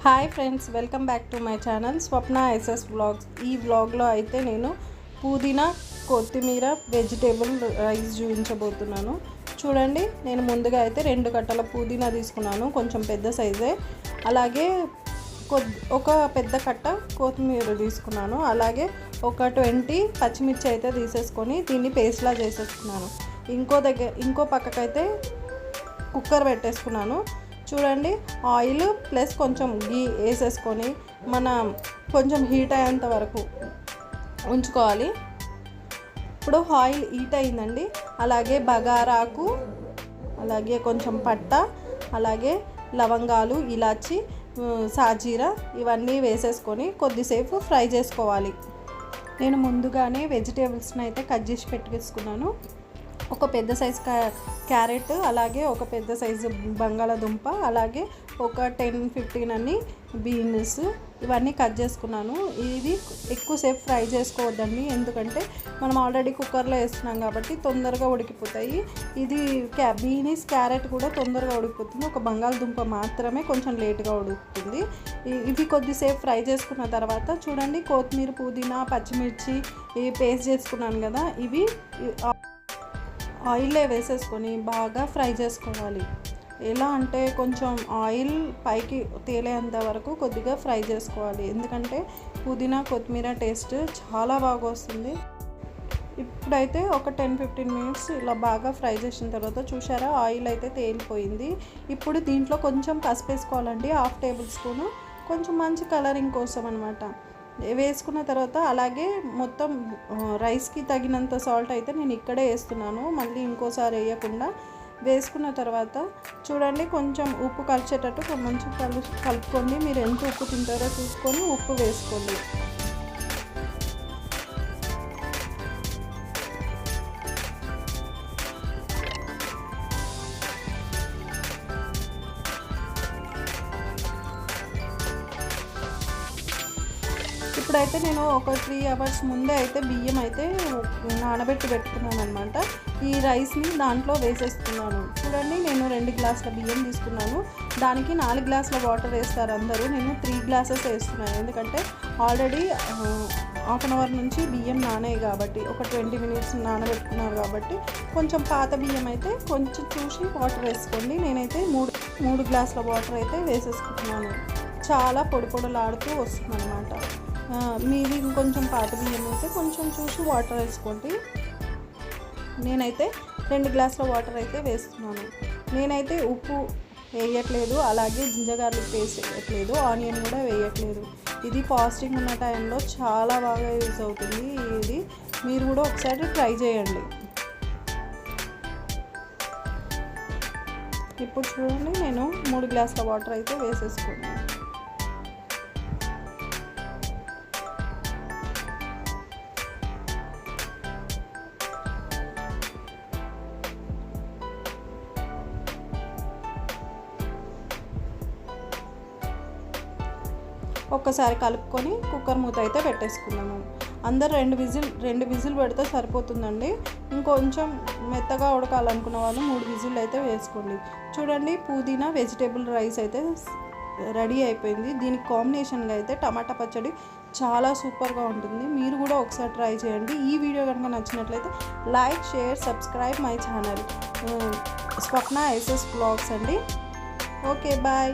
Hi friends, welcome back to my channel Swapna SS vlogs. ఈ వ్లాగ్లో అయితే నేను పుదీనా కొత్తిమీర వెజిటేబుల్ రైస్ చూపించబోతున్నాను. చూడండి, నేను ముందుగా అయితే 2 కట్టల పుదీనా తీసుకున్నాను, కొంచెం పెద్ద సైజే. అలాగే ఒక పెద్ద కట్ట కొత్తిమీర తీసుకున్నాను. అలాగే ఒక 20 పచ్చిమిర్చి అయితే తీసేసుకొని దీన్ని పేస్ట్లా చేసేసుకున్నాను. ఇంకో పక్కకైతే కుక్కర్ పెట్టేసుకున్నాను. చూడండి, ఆయిల్ ప్లస్ కొంచెం గీ వేసేసుకొని కొంచెం హీట్ అయ్యేంత వరకు ఉంచుకోవాలి. ఇప్పుడు ఆయిల్ హీట్ అయిందండి. అలాగే బగారాకు, అలాగే కొంచెం పట్ట, అలాగే లవంగాలు, ఇలాచి, సాజీరా ఇవన్నీ వేసేసుకొని కొద్దిసేపు ఫ్రై చేసుకోవాలి. నేను ముందుగానే వెజిటేబుల్స్ని అయితే కట్ చేసి పెట్టుకేసుకున్నాను. ఒక పెద్ద సైజు క్యారెట్, అలాగే ఒక పెద్ద సైజు బంగాళాదుంప, అలాగే ఒక 10-15 అన్ని బీన్స్ ఇవన్నీ కట్ చేసుకున్నాను. ఇది ఎక్కువసేపు ఫ్రై చేసుకోవద్దండి, ఎందుకంటే మనం ఆల్రెడీ కుక్కర్లో వేస్తున్నాం కాబట్టి తొందరగా ఉడికిపోతాయి. ఇది బీన్స్, క్యారెట్ కూడా తొందరగా ఉడికిపోతుంది. ఒక బంగాళదుంప మాత్రమే కొంచెం లేట్గా ఉడుకుతుంది. ఇవి కొద్దిసేపు ఫ్రై చేసుకున్న తర్వాత చూడండి, కొత్తిమీర, పుదీనా, పచ్చిమిర్చి పేస్ట్ చేసుకున్నాను కదా, ఇవి ఆయిల్లో వేసేసుకొని బాగా ఫ్రై చేసుకోవాలి. ఎలా అంటే కొంచెం ఆయిల్ పైకి తేలేంత వరకు కొద్దిగా ఫ్రై చేసుకోవాలి, ఎందుకంటే పుదీనా కొత్తిమీర టేస్ట్ చాలా బాగా వస్తుంది. ఇప్పుడైతే ఒక 10-15 మినిట్స్ ఇలా బాగా ఫ్రై చేసిన తర్వాత చూసారా, ఆయిల్ అయితే తేలిపోయింది. ఇప్పుడు దీంట్లో కొంచెం పసుపు వేసుకోవాలండి, 1/2 టేబుల్ స్పూను, కొంచెం మంచి కలరింగ్ కోసం అనమాట. వేసుకున్న తర్వాత అలాగే మొత్తం రైస్కి తగినంత సాల్ట్ అయితే నేను ఇక్కడే వేస్తున్నాను, మళ్ళీ ఇంకోసారి వేయకుండా. వేసుకున్న తర్వాత చూడండి, కొంచెం ఉప్పు కలిసేటట్టు మంచిగా కలుపుకోండి. మీరు ఎంత ఉప్పు తింటారో చూసుకొని ఉప్పు వేసుకోండి. ఇప్పుడైతే నేను ఒక 3 అవర్స్ ముందే అయితే బియ్యం అయితే నానబెట్టి పెట్టుకున్నాను అనమాట. ఈ రైస్ని దాంట్లో వేసేస్తున్నాను. చూడండి, నేను 2 గ్లాసుల బియ్యం తీసుకున్నాను, దానికి 4 గ్లాసుల వాటర్ వేస్తారు అందరూ. నేను 3 గ్లాసెస్ వేస్తున్నాను, ఎందుకంటే ఆల్రెడీ 1/2 అవర్ నుంచి బియ్యం నానాయి కాబట్టి, ఒక 20 మినిట్స్ నానబెట్టుకున్నారు కాబట్టి కొంచెం పాత బియ్యం అయితే కొంచెం చూసి వాటర్ వేసుకోండి. నేనైతే 3 గ్లాసుల వాటర్ అయితే వేసేసుకుంటున్నాను. చాలా పొడిలాడుతూ వస్తుంది అనమాట. మీది ఇంకొంచెం పాత బియ్యం అయితే కొంచెం చూసి వాటర్ వేసుకోండి. నేనైతే 2 గ్లాసుల వాటర్ అయితే వేస్తున్నాను. నేనైతే ఉప్పు వేయట్లేదు, అలాగే జింజర్ గార్లిక్ పేస్ట్ వేయట్లేదు, ఆనియన్ కూడా వేయట్లేదు. ఇది ఫాస్టింగ్ ఉన్న టైంలో చాలా బాగా యూజ్ అవుతుంది. ఇది మీరు కూడా ఒకసారి ట్రై చేయండి. ఇప్పుడు చూడండి, నేను 3 గ్లాసుల వాటర్ అయితే వేసేసుకున్నాను. ఒక్కసారి కలుపుకొని కుక్కర్ మూత అయితే పెట్టేసుకున్నాము. అందరు 2 విజిల్ పెడితే సరిపోతుందండి. ఇంకొంచెం మెత్తగా ఉడకాలనుకున్న వాళ్ళు 3 విజిల్ అయితే వేసుకోండి. చూడండి, పుదీనా వెజిటేబుల్ రైస్ అయితే రెడీ అయిపోయింది. దీనికి కాంబినేషన్గా అయితే టమాటా పచ్చడి చాలా సూపర్గా ఉంటుంది. మీరు కూడా ఒకసారి ట్రై చేయండి. ఈ వీడియో కనుక నచ్చినట్లయితే like, share, subscribe my channel Swapna SS vlogs అండి. Okay, bye.